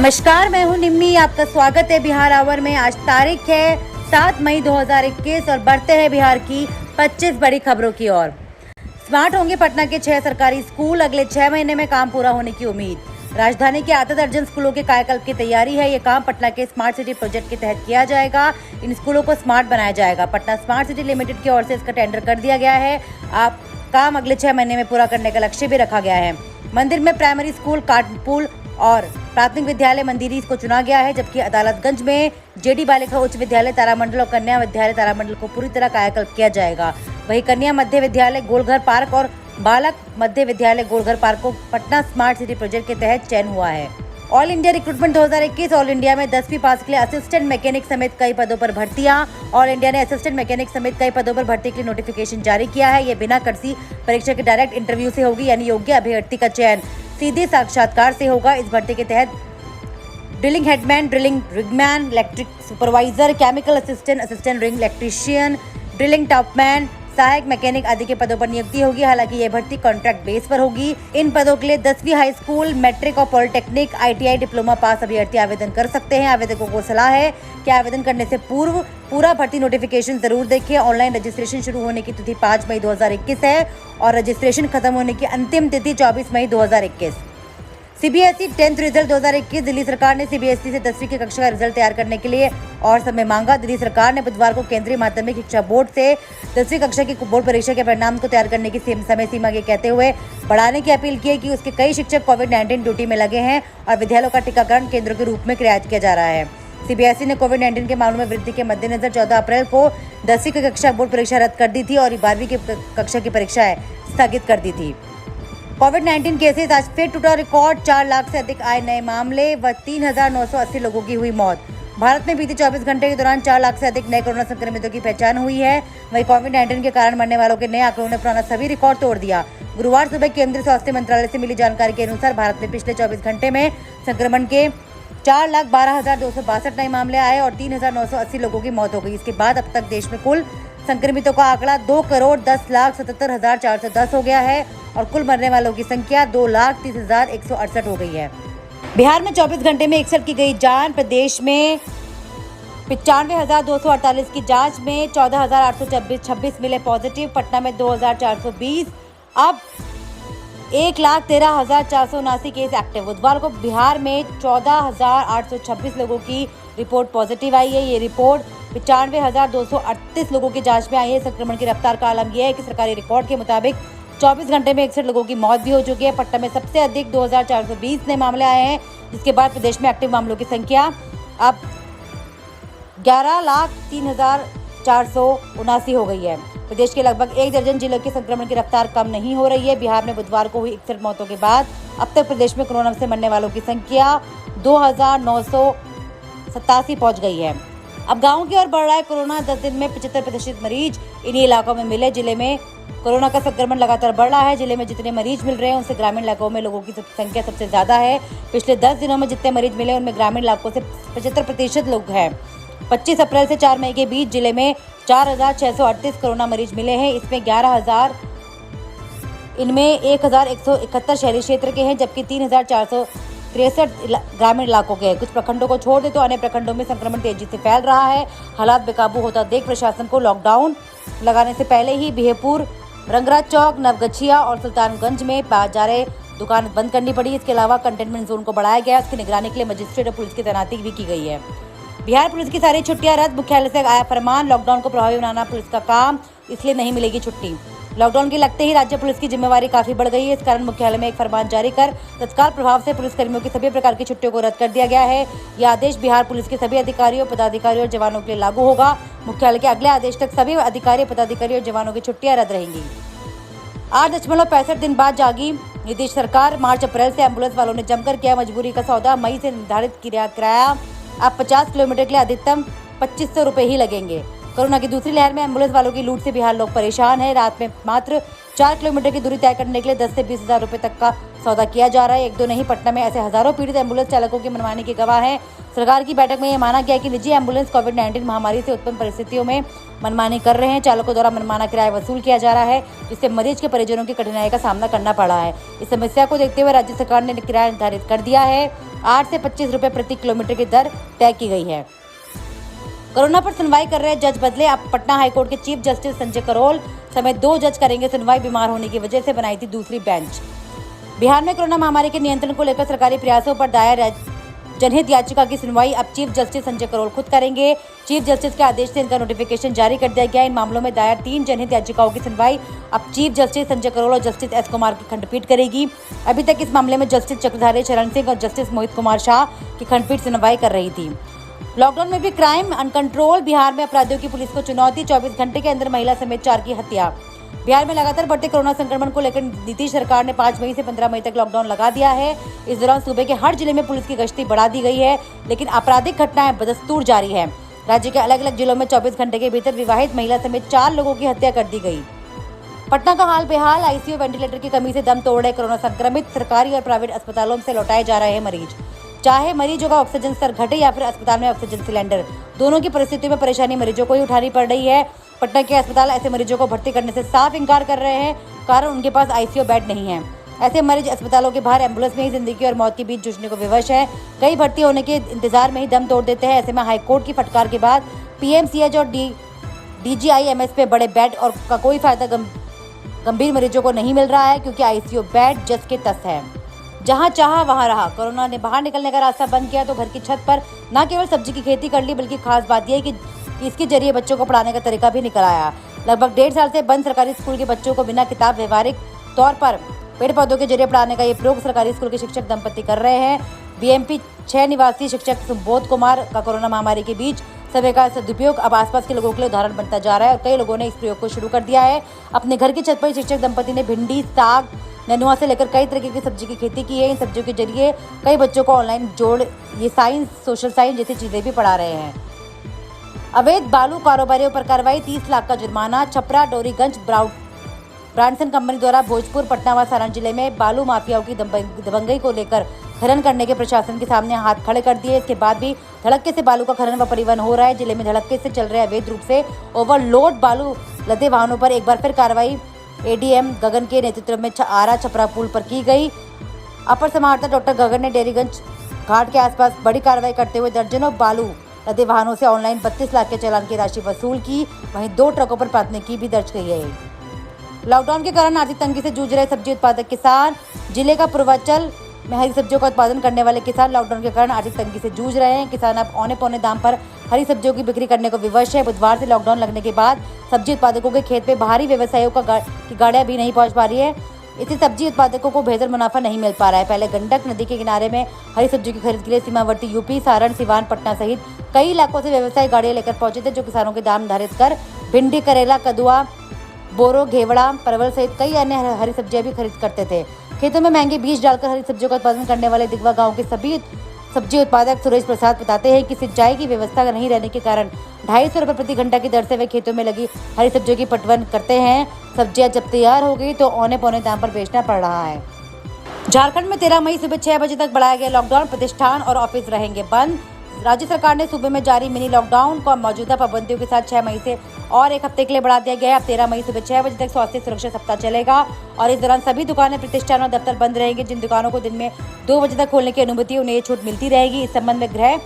नमस्कार, मैं हूं निम्मी। आपका स्वागत है बिहार आवर में। आज तारीख है 7 मई 2021 और बढ़ते हैं बिहार की 25 बड़ी खबरों की ओर। स्मार्ट होंगे पटना के 6 सरकारी स्कूल। अगले 6 महीने में काम पूरा होने की उम्मीद। राजधानी के आधा दर्जन स्कूलों के कायाकल्प की तैयारी है। ये काम पटना के स्मार्ट सिटी प्रोजेक्ट के तहत किया जाएगा। इन स्कूलों को स्मार्ट बनाया जाएगा। पटना स्मार्ट सिटी लिमिटेड की ओर से इसका टेंडर कर दिया गया है। काम अगले 6 महीने में पूरा करने का लक्ष्य भी रखा गया है। मंदिर में प्राइमरी स्कूल काटपुल और प्राथमिक विद्यालय मंदिरी को चुना गया है, जबकि अदालतगंज में जेडी बालिका उच्च विद्यालय तारामंडल और कन्या विद्यालय तारामंडल को पूरी तरह कायाकल्प किया जाएगा। वहीं कन्या मध्य विद्यालय गोलघर पार्क और बालक मध्य विद्यालय गोलघर पार्क को पटना स्मार्ट सिटी प्रोजेक्ट के तहत चयन हुआ है। All India recruitment 2021 all India में 10वीं पास के लिए असिस्टेंट मैकेनिक समेत कई पदों पर भर्तियां। ऑल इंडिया ने असिस्टेंट मैकेनिक समेत कई पदों पर भर्ती के लिए नोटिफिकेशन जारी किया है। ये बिना कृषि परीक्षा के डायरेक्ट इंटरव्यू से होगी, यानी योग्य अभ्यर्थी का चयन सीधे साक्षात्कार से होगा। इस भर्ती के तहत drilling headman, drilling rigman, electric supervisor, chemical assistant, assistant ring electrician, drilling topman, सहायक मैकेनिक आदि के पदों पर नियुक्ति होगी। हालांकि यह भर्ती कॉन्ट्रैक्ट बेस पर होगी। इन पदों के लिए 10वीं हाई स्कूल, मैट्रिक और पॉलिटेक्निक, ITI डिप्लोमा पास अभ्यर्थी आवेदन कर सकते हैं। आवेदकों को सलाह है कि आवेदन करने से पूर्व पूरा भर्ती नोटिफिकेशन जरूर देखें। ऑनलाइन रजिस्ट्रेशन शुरू होने की तिथि 5 मई 2021 है और रजिस्ट्रेशन खत्म होने की अंतिम तिथि 24 मई 2021। CBSE 10th result 2021। दिल्ली सरकार ने CBSE से 10वीं की कक्षा का रिजल्ट तैयार करने के लिए और समय मांगा। दिल्ली सरकार ने बुधवार को केंद्रीय माध्यमिक शिक्षा बोर्ड से 10वीं कक्षा की बोर्ड परीक्षा के परिणाम को तैयार करने की समय सीमा के कहते हुए बढ़ाने की अपील की है कि उसके कई शिक्षक कोविड-19 ड्यूटी में लगे हैं और विद्यालयों का टीकाकरण केंद्रों के रूप में क्रियान्वित किया जा रहा है। CBSE ने कोविड-19 के मामलों में वृद्धि के मद्देनजर 14 अप्रैल को 10वीं की कक्षा बोर्ड परीक्षा रद्द कर दी थी और 12वीं की कक्षा की परीक्षाएं स्थगित कर दी थी। कोविड-19 केसेस आज फिर टूटा रिकॉर्ड। 4 लाख से अधिक आए नए मामले व 3,980 लोगों की हुई मौत। भारत में बीते 24 घंटे के दौरान 4 लाख से अधिक नए कोरोना संक्रमितों की पहचान हुई है। वहीं कोविड-19 के कारण मरने वालों के नए आंकड़ों ने पुराना सभी रिकॉर्ड तोड़ दिया। गुरुवार सुबह केंद्रीय स्वास्थ्य मंत्रालय से मिली जानकारी के अनुसार भारत में पिछले 24 घंटे में संक्रमण के 4,12,262 नए मामले आए और 3,980 लोगों की मौत हो गई। इसके बाद अब तक देश में कुल संक्रमितों का आंकड़ा 2,10,77,410 हो गया है और कुल मरने वालों की संख्या 2,30,168 हो गई है। बिहार में 24 घंटे में 61 की गई जान। प्रदेश में 95,248 की जांच में 14,826 मिले पॉजिटिव। पटना में 2,420। अब 1,13,479 केस एक्टिव। बुधवार को बिहार में 14,826 लोगों की रिपोर्ट पॉजिटिव आई है। ये रिपोर्ट 95,238 लोगों की जांच में आई है। संक्रमण की रफ्तार का आलम यह है कि सरकारी रिकॉर्ड के मुताबिक 24 घंटे में 61 लोगों की मौत भी हो चुकी है। पटना में सबसे अधिक 2,420 नए मामले आए हैं, जिसके बाद प्रदेश में एक्टिव मामलों की संख्या अब 11,03,479 हो गई है। प्रदेश के लगभग 1 दर्जन जिलों के संक्रमण की रफ्तार कम नहीं हो रही है। बिहार में बुधवार को हुई 61 मौतों के बाद अब तक प्रदेश में कोरोना से मरने वालों की संख्या 2,987 पहुंच गई है। अब गाँव की ओर बढ़ रहा है कोरोना। 10 दिन में 75% मरीज इन्हीं इलाकों में मिले। जिले में कोरोना का संक्रमण लगातार बढ़ रहा है। जिले में जितने मरीज मिल रहे हैं उनसे ग्रामीण इलाकों में लोगों की संख्या सबसे ज्यादा है। पिछले 10 दिनों में जितने मरीज मिले उनमें ग्रामीण इलाकों से 75% लोग हैं। 25 अप्रैल से 4 मई के बीच जिले में 4,638 कोरोना मरीज मिले हैं। इनमें 1,171 शहरी क्षेत्र के हैं, जबकि 3,463 ग्रामीण इलाकों के हैं। कुछ प्रखंडों को छोड़ दे तो अन्य प्रखंडों में संक्रमण तेजी से फैल रहा है। हालात बेकाबू होता देख प्रशासन को लॉकडाउन लगाने से पहले ही बिहेपुर, रंगराज चौक, नवगछिया और सुल्तानगंज में बाजारें, दुकान बंद करनी पड़ी। इसके अलावा कंटेनमेंट जोन को बढ़ाया गया। इसकी निगरानी के लिए मजिस्ट्रेट और पुलिस की तैनाती भी की गई है। बिहार पुलिस की सारी छुट्टियां रद्द। मुख्यालय से आया फरमान। लॉकडाउन को प्रभावी बनाना पुलिस का काम, इसलिए नहीं मिलेगी छुट्टी। लॉकडाउन के लगते ही राज्य पुलिस की जिम्मेवारी काफी बढ़ गई है। इस कारण मुख्यालय में एक फरमान जारी कर तत्काल प्रभाव से पुलिस कर्मियों की सभी प्रकार की छुट्टियों को रद्द कर दिया गया है। यह आदेश बिहार पुलिस के सभी अधिकारियों, पदाधिकारियों और जवानों के लिए लागू होगा। मुख्यालय के अगले आदेश तक सभी अधिकारी, पदाधिकारी और जवानों की छुट्टियां रद्द रहेंगी। 8.65 दिन बाद जागी नीतीश सरकार। मार्च अप्रैल से एम्बुलेंस वालों ने जमकर किया मजबूरी का सौदा। मई से निर्धारित किराया अब 50 किलोमीटर के लिए अधिकतम 2,500 रुपये ही लगेंगे। कोरोना की दूसरी लहर में एम्बुलेंस वालों की लूट से बिहार लोग परेशान है। रात में मात्र 4 किलोमीटर की दूरी तय करने के लिए 10 से 20 हजार रुपए तक का सौदा किया जा रहा है। एक दो नहीं, पटना में ऐसे हजारों पीड़ित एम्बुलेंस चालकों की मनमानी के गवाह हैं। सरकार की बैठक में यह माना गया कि निजी एम्बुलेंस कोविड-19 महामारी से उत्पन्न परिस्थितियों में मनमानी कर रहे हैं। चालकों द्वारा मनमाना किराया वसूल किया जा रहा है, जिससे मरीज के परिजनों की कठिनाई का सामना करना पड़ रहा है। इस समस्या को देखते हुए राज्य सरकार ने किराया निर्धारित कर दिया है। 8 से 25 रुपए प्रति किलोमीटर की दर तय की गई है। कोरोना पर सुनवाई कर रहे जज बदले। अब पटना हाईकोर्ट के चीफ जस्टिस संजय करोल समेत 2 जज करेंगे सुनवाई। बीमार होने की वजह से बनाई थी दूसरी बेंच। बिहार में कोरोना महामारी के नियंत्रण को लेकर सरकारी प्रयासों पर दायर जनहित याचिका की सुनवाई अब चीफ जस्टिस संजय करोल खुद करेंगे। चीफ जस्टिस के आदेश से इनका नोटिफिकेशन जारी कर दिया गया। इन मामलों में दायर 3 जनहित याचिकाओं की सुनवाई अब चीफ जस्टिस संजय करोल और जस्टिस एस कुमार की खंडपीठ करेगी। अभी तक इस मामले में जस्टिस चक्रधारी शरण सिंह और जस्टिस मोहित कुमार शाह की खंडपीठ सुनवाई कर रही थी। लॉकडाउन में भी क्राइम अनकंट्रोल। बिहार में अपराधियों की पुलिस को चुनौती। 24 घंटे के अंदर महिला समेत 4 की हत्या। बिहार में लगातार बढ़ते कोरोना संक्रमण को लेकर नीतीश सरकार ने 5 मई से 15 मई तक लॉकडाउन लगा दिया है। इस दौरान सूबे के हर जिले में पुलिस की गश्ती बढ़ा दी गई है, लेकिन आपराधिक घटनाएं बदस्तूर जारी है। राज्य के अलग अलग जिलों में 24 घंटे के भीतर विवाहित महिला समेत 4 लोगों की हत्या कर दी गई। पटना का हाल बेहाल। आईसीयू वेंटिलेटर की कमी से दम तोड़ रहे कोरोना संक्रमित। सरकारी और प्राइवेट अस्पतालों से लौटाए जा रहे हैं मरीज। चाहे मरीजों का ऑक्सीजन स्तर घटे या फिर अस्पताल में ऑक्सीजन सिलेंडर, दोनों की परिस्थितियों में परेशानी मरीजों को ही उठानी पड़ रही है। पटना के अस्पताल ऐसे मरीजों को भर्ती करने से साफ इनकार कर रहे हैं, कारण उनके पास आईसीयू बेड नहीं है। ऐसे मरीज अस्पतालों के बाहर एम्बुलेंस में ही जिंदगी और मौत के बीच जूझने को विवश है। कई भर्ती होने के इंतजार में ही दम तोड़ देते हैं। ऐसे में हाईकोर्ट की फटकार के बाद पीएमसीएच और डीजीआईएमएस पे बड़े बेड और का कोई फायदा गंभीर मरीजों को नहीं मिल रहा है, क्योंकि आईसीयू बेड जस के तस है। जहां चाहा वहां रहा। कोरोना ने बाहर निकलने का रास्ता बंद किया तो घर की छत पर न केवल सब्जी की खेती कर ली, बल्कि खास बात यह है कि इसके जरिए बच्चों को पढ़ाने का तरीका भी निकल आया। लगभग 1.5 साल से बंद सरकारी स्कूल के बच्चों को बिना किताब व्यवहारिक तौर पर पेड़ पौधों के जरिए पढ़ाने का ये प्रयोग सरकारी स्कूल के शिक्षक दंपति कर रहे हैं। बीएमपी 6 निवासी शिक्षक सुबोध कुमार का कोरोना महामारी के बीच समय का सदुपयोग अब आसपास के लोगों के लिए उदाहरण बनता जा रहा है और कई लोगों ने इस प्रयोग को शुरू कर दिया है। अपने घर की छत पर शिक्षक दंपति ने भिंडी, साग, नेनुआ से लेकर कई तरीके की सब्जी की खेती की है। इन सब्जियों के जरिए कई बच्चों को ऑनलाइन ये साइंस, सोशल साइंस जैसी चीजें भी पढ़ा रहे हैं। अवैध बालू कारोबारियों पर कार्रवाई। 30 लाख का जुर्माना। छपरा डोरीगंज ब्रांडसन कंपनी द्वारा भोजपुर, पटना व सारण जिले में बालू माफियाओं की दबंगई को लेकर खनन करने के प्रशासन के सामने हाथ खड़े कर दिए। इसके बाद भी धड़क्के से बालू का खनन व परिवहन हो रहा है। जिले में धड़क्के से चल रहे अवैध रूप से ओवरलोड बालू लदे वाहनों पर एक बार फिर कार्रवाई एडीएम गगन के नेतृत्व में आरा छपरा पुल पर की गई। अपर समाहर्ता डॉक्टर गगन ने डेरीगंज घाट के आसपास बड़ी कार्रवाई करते हुए दर्जनों बालू लदे वाहनों से ऑनलाइन 32 लाख के चालान की राशि वसूल की। वहीं 2 ट्रकों पर प्राथमिकी भी दर्ज की है। लॉकडाउन के कारण आर्थिक तंगी से जूझ रहे सब्जी उत्पादक किसान। जिले का पूर्वांचल में हरी सब्जियों का उत्पादन करने वाले किसान लॉकडाउन के कारण आर्थिक तंगी से जूझ रहे हैं। किसान अब औने पौने दाम पर हरी सब्जियों की बिक्री करने को विवश है। बुधवार से लॉकडाउन लगने के बाद सब्जी उत्पादकों के खेत पे बाहरी व्यवसायियों की गाड़ियां भी नहीं पहुंच पा रही है। इससे सब्जी उत्पादकों को बेहतर मुनाफा नहीं मिल पा रहा है। पहले गंडक नदी के किनारे में हरी सब्जी की खरीद के लिए सीमावर्ती यूपी, सारण, सिवान, पटना सहित कई इलाकों से व्यवसायी गाड़ियां लेकर पहुंचे थे, जो किसानों के दाम निर्धारित कर भिंडी, करेला, कदुआ, बोरो, घेवड़ा, परवल सहित कई अन्य हरी सब्जियां भी खरीद करते थे। खेतों में महंगे बीज डालकर हरी सब्जियों का उत्पादन करने वाले दिगवा गांव के सभी सब्जी उत्पादक सुरेश प्रसाद बताते हैं कि सिंचाई की व्यवस्था नहीं रहने के कारण 250 रुपये प्रति घंटा की दर से वे खेतों में लगी हरी सब्जियों की पटवन करते हैं। सब्जियां जब तैयार हो गई तो औने पौने दाम पर बेचना पड़ रहा है। झारखंड में 13 मई सुबह 6 बजे तक बढ़ाया गया लॉकडाउन। प्रतिष्ठान और ऑफिस रहेंगे बंद। राज्य सरकार ने सूबे में जारी मिनी लॉकडाउन को मौजूदा पाबंदियों के साथ 6 मई से और 1 हफ्ते के लिए बढ़ा दिया गया है। अब 13 मई सुबह 6 बजे तक स्वास्थ्य सुरक्षा सप्ताह चलेगा और इस दौरान सभी दुकानें, प्रतिष्ठान और दफ्तर बंद रहेंगे। जिन दुकानों को दिन में 2 बजे तक खोलने की अनुमति, उन्हें ये छूट मिलती रहेगी। इस संबंध में गृह,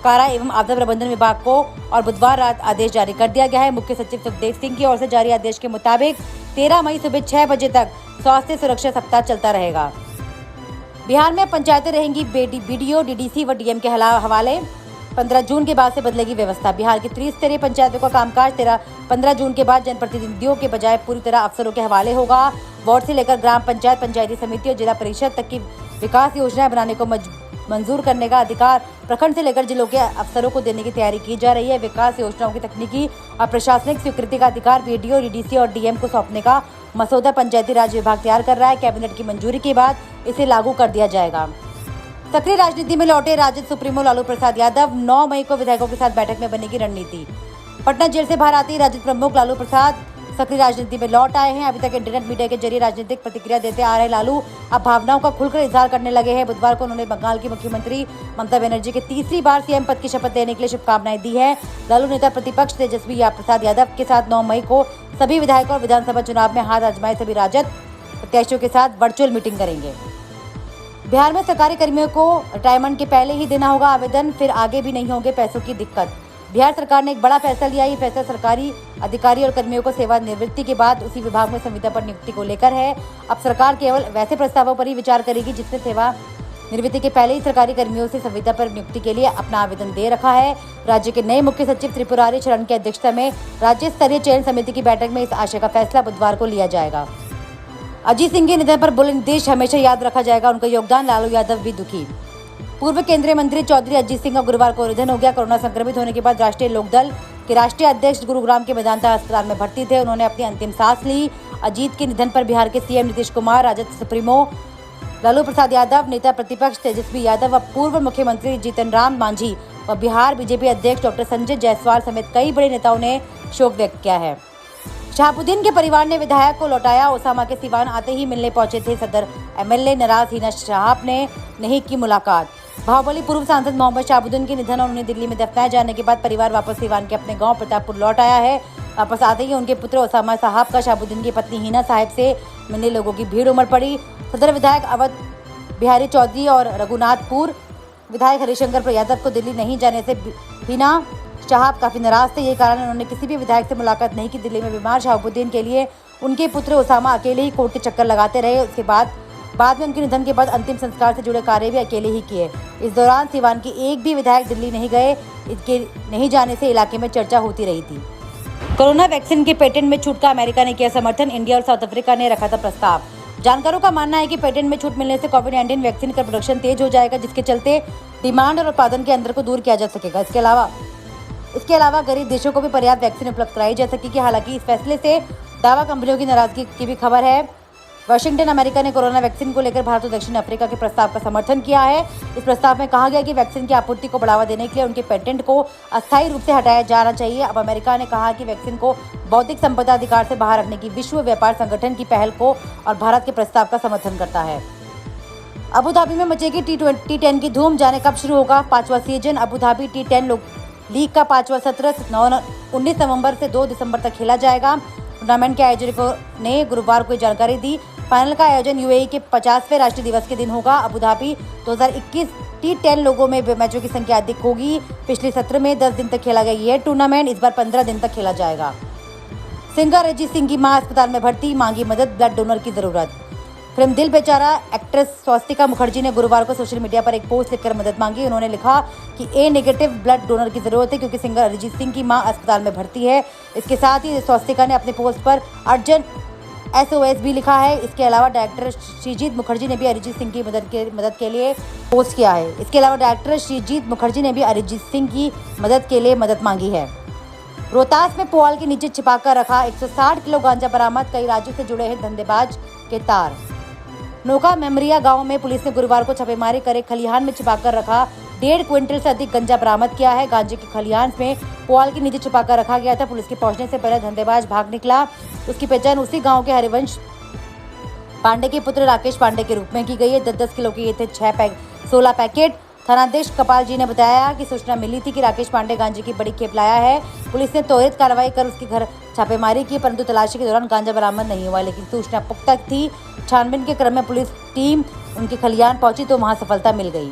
कारा एवं आपदा प्रबंधन विभाग को और बुधवार रात आदेश जारी कर दिया गया है। मुख्य सचिव सुखदेव सिंह की ओर से जारी आदेश के मुताबिक 13 मई सुबह 6 बजे तक स्वास्थ्य सुरक्षा सप्ताह चलता रहेगा। बिहार में पंचायतें रहेंगी बीडीओ, डीडीसी व डीएम के हवाले। 15 जून के बाद से बदलेगी व्यवस्था। बिहार की त्रिस्तरीय पंचायतों का कामकाज 15 जून के बाद जनप्रतिनिधियों के बजाय पूरी तरह अफसरों के हवाले होगा। वार्ड से लेकर ग्राम पंचायत, पंचायती समिति और जिला परिषद तक की विकास योजनाएं बनाने को मंजूर करने का अधिकार प्रखंड से लेकर जिलों के अफसरों को देने की तैयारी की जा रही है। विकास योजनाओं की तकनीकी और प्रशासनिक स्वीकृति का अधिकार बीडीओ, डीडीसी और डीएम को सौंपने का मसौदा पंचायती राज विभाग तैयार कर रहा है। कैबिनेट की मंजूरी के बाद इसे लागू कर दिया जाएगा। सक्रिय राजनीति में लौटे राजद सुप्रीमो लालू प्रसाद यादव। 9 मई को विधायकों के साथ बैठक में बनेगी रणनीति। पटना जेल से बाहर आते ही राजद प्रमुख लालू प्रसाद सक्रिय राजनीति में लौट आए हैं। अभी तक इंटरनेट मीडिया के जरिए राजनीतिक प्रतिक्रिया देते आ रहे लालू अब भावनाओं का खुलकर इजहार करने लगे हैं। बुधवार को उन्होंने बंगाल की मुख्यमंत्री ममता बनर्जी के तीसरी बार सीएम पद की शपथ लेने के लिए शुभकामनाएं दी है। लालू नेता प्रतिपक्ष तेजस्वी प्रसाद यादव के साथ 9 मई को सभी विधायकों और विधानसभा चुनाव में हाथ आजमाए सभी राजद प्रत्याशियों के साथ वर्चुअल मीटिंग करेंगे। बिहार में सरकारी कर्मियों को रिटायरमेंट के पहले ही देना होगा आवेदन, फिर आगे भी नहीं होंगे पैसों की दिक्कत। बिहार सरकार ने एक बड़ा फैसला लिया। ये फैसला सरकारी अधिकारी और कर्मियों को सेवानिवृत्ति के बाद उसी विभाग में संविदा पर नियुक्ति को लेकर है। अब सरकार केवल वैसे प्रस्तावों पर ही विचार करेगी जिसमें सेवानिवृत्ति के पहले ही सरकारी कर्मियों से संविदा पर नियुक्ति के लिए अपना आवेदन दे रखा है। राज्य के नए मुख्य सचिव त्रिपुरारी शरण की अध्यक्षता में राज्य स्तरीय चयन समिति की बैठक में इस आशय का फैसला बुधवार को लिया जाएगा। अजीत सिंह के निधन पर बोले नीतीश, हमेशा याद रखा जाएगा उनका योगदान। लालू यादव भी दुखी। पूर्व केंद्रीय मंत्री चौधरी अजीत सिंह का गुरुवार को निधन हो गया। कोरोना संक्रमित होने के बाद राष्ट्रीय लोकदल के राष्ट्रीय अध्यक्ष गुरुग्राम के मेदांता अस्पताल में भर्ती थे। उन्होंने अपनी अंतिम सांस ली। अजीत के निधन पर बिहार के सीएम नीतीश कुमार, राजद सुप्रीमो लालू प्रसाद यादव, नेता प्रतिपक्ष तेजस्वी यादव व पूर्व मुख्यमंत्री जीतन राम मांझी व बिहार बीजेपी अध्यक्ष डॉक्टर संजय जायसवाल समेत कई बड़े नेताओं ने शोक व्यक्त किया है। शहाबुद्दीन के परिवार ने विधायक को लौटाया। ओसामा के सिवान आते ही मिलने पहुंचे थे सदर एमएलए नाराज हिना शहाब ने नहीं की मुलाकात। बाहुबली पूर्व सांसद मोहम्मद शहाबुद्दीन के निधन और उन्हें दिल्ली में दफनाए जाने के बाद परिवार वापस सिवान के अपने गांव प्रतापपुर लौट आया है। वापस आते ही उनके पुत्र ओसामा साहब का शहाबुद्दीन की पत्नी हिना साहब से मिलने लोगों की भीड़ उमड़ पड़ी। सदर विधायक अवध बिहारी चौधरी और रघुनाथपुर विधायक हरिशंकर यादव को दिल्ली नहीं जाने से हिना शहाब काफी नाराज थे। यही कारण उन्होंने किसी भी विधायक से मुलाकात नहीं की। दिल्ली में बीमार शहाबुद्दीन के लिए उनके पुत्र ओसामा अकेले ही कोर्ट के चक्कर लगाते रहे। उसके बाद में उनके निधन के बाद अंतिम संस्कार से जुड़े कार्य भी अकेले ही किए। इस दौरान सिवान की एक भी विधायक दिल्ली नहीं गए। इसके नहीं जाने से इलाके में चर्चा होती रही थी। कोरोना वैक्सीन के पेटेंट में छूट का अमेरिका ने किया समर्थन। इंडिया और साउथ अफ्रीका ने रखा था प्रस्ताव। जानकारों का मानना है कि पेटेंट में छूट मिलने से कोविड-19 वैक्सीन का प्रोडक्शन तेज हो जाएगा, जिसके चलते डिमांड और उत्पादन के अंतर को दूर किया जा सकेगा। इसके अलावा गरीब देशों को भी पर्याप्त वैक्सीन उपलब्ध कराई जा सकेगी। हालांकि इस फैसले से दावा कंपनियों की नाराजगी की भी खबर है। वाशिंगटन अमेरिका ने कोरोना वैक्सीन को लेकर भारत और दक्षिण अफ्रीका के प्रस्ताव का समर्थन किया है। इस प्रस्ताव में कहा गया कि वैक्सीन की आपूर्ति को बढ़ावा देने के लिए उनके पेटेंट को अस्थायी रूप से हटाया जाना चाहिए। अब अमेरिका ने कहा कि वैक्सीन को बौद्धिक संपदा अधिकार से बाहर रखने की विश्व व्यापार संगठन की पहल को और भारत के प्रस्ताव का समर्थन करता है। अबू धाबी में मचेगी T10 की धूम। जाने कब शुरू होगा 5वां season. Abu Dhabi T10 league का 5वां सत्र 19 नवंबर से 2 दिसंबर तक खेला जाएगा। टूर्नामेंट के आयोजकों ने गुरुवार को जानकारी दी। फाइनल का आयोजन यूएई के 50वें राष्ट्रीय दिवस के दिन होगा। अबू धाबी 2021 T10 लोगों में मैचों की संख्या अधिक होगी। पिछले सत्र में 10 दिन तक खेला गया यह टूर्नामेंट इस बार 15 दिन तक खेला जाएगा। सिंगर अरिजीत सिंह की मां अस्पताल में भर्ती, मांगी मदद, ब्लड डोनर की जरूरत। फिल्म दिल बेचारा एक्ट्रेस स्वास्तिका मुखर्जी ने गुरुवार को सोशल मीडिया पर एक पोस्ट लिखकर मदद मांगी। उन्होंने लिखा कि ए नेगेटिव ब्लड डोनर की जरूरत है क्योंकि सिंगर अरिजीत सिंह की मां अस्पताल में भर्ती है। इसके साथ ही स्वास्तिका ने अपने पोस्ट पर अर्जेंट SOS भी लिखा है। इसके अलावा डायरेक्टर श्रीजीत मुखर्जी ने भी अरिजीत सिंह की मदद के लिए पोस्ट किया है। इसके अलावा डायरेक्टर श्रीजीत मुखर्जी ने भी अरिजीत सिंह की मदद के लिए मदद मांगी है। रोहतास में पुआल के नीचे छिपाकर रखा 160 किलो गांजा बरामद। कई राज्यों से जुड़े हैं धंधेबाज के तार। नोका मेमरिया गांव में पुलिस ने गुरुवार को छापेमारी कर खलिहान में छिपाकर रखा 1.5 क्विंटल से अधिक गांजा बरामद किया है। गांजे के खलिहान में पुआल के नीचे छिपाकर रखा गया था। पुलिस के पहुंचने से पहले धंधेबाज भाग निकला। उसकी पहचान उसी गांव के हरिवंश पांडे के पुत्र राकेश पांडे के रूप में की गई है। 10-10 किलो के ये थे 16 पैकेट। थानाध्यक्ष कपाल जी ने बताया कि सूचना मिली थी कि राकेश पांडे गांजे की बड़ी खेप लाया है। पुलिस ने त्वरित कार्रवाई कर उसके घर छापेमारी की, परंतु तलाशी के दौरान गांजा बरामद नहीं हुआ। लेकिन सूचना पुख्ता थी। छानबीन के क्रम में पुलिस टीम उनके खलिहान पहुंची तो वहां सफलता मिल गई।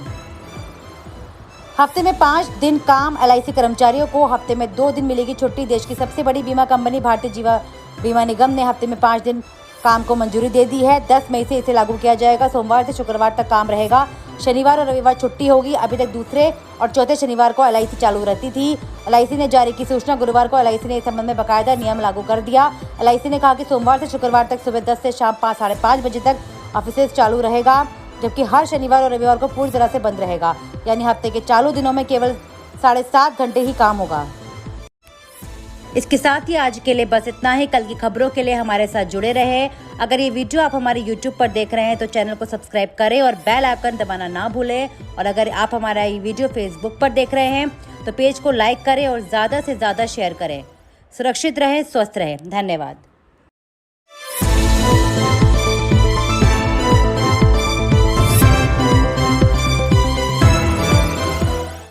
हफ्ते में 5 दिन काम। LIC कर्मचारियों को हफ्ते में 2 दिन मिलेगी छुट्टी। देश की सबसे बड़ी बीमा कंपनी भारतीय जीवन बीमा निगम ने हफ्ते में 5 दिन काम को मंजूरी दे दी है। 10 मई से इसे लागू किया जाएगा। सोमवार से शुक्रवार तक काम रहेगा। शनिवार और रविवार छुट्टी होगी। अभी तक दूसरे और चौथे शनिवार को LIC चालू रहती थी। LIC ने जारी की सूचना। गुरुवार को LIC ने इस संबंध में बाकायदा नियम लागू कर दिया। LIC ने कहा कि सोमवार से शुक्रवार तक सुबह 10 से शाम 5-5:30 बजे तक ऑफिस चालू रहेगा, जबकि हर शनिवार और रविवार को पूरी तरह से बंद रहेगा। यानी हफ्ते के चालू दिनों में केवल 7.5 घंटे ही काम होगा। इसके साथ ही आज के लिए बस इतना ही। कल की खबरों के लिए हमारे साथ जुड़े रहे। अगर ये वीडियो आप हमारे YouTube पर देख रहे हैं तो चैनल को सब्सक्राइब करें और बेल आइकन दबाना ना भूलें। और अगर आप हमारा ये वीडियो Facebook पर देख रहे हैं तो पेज को लाइक करें और ज़्यादा से ज़्यादा शेयर करें। सुरक्षित रहें, स्वस्थ रहें। धन्यवाद।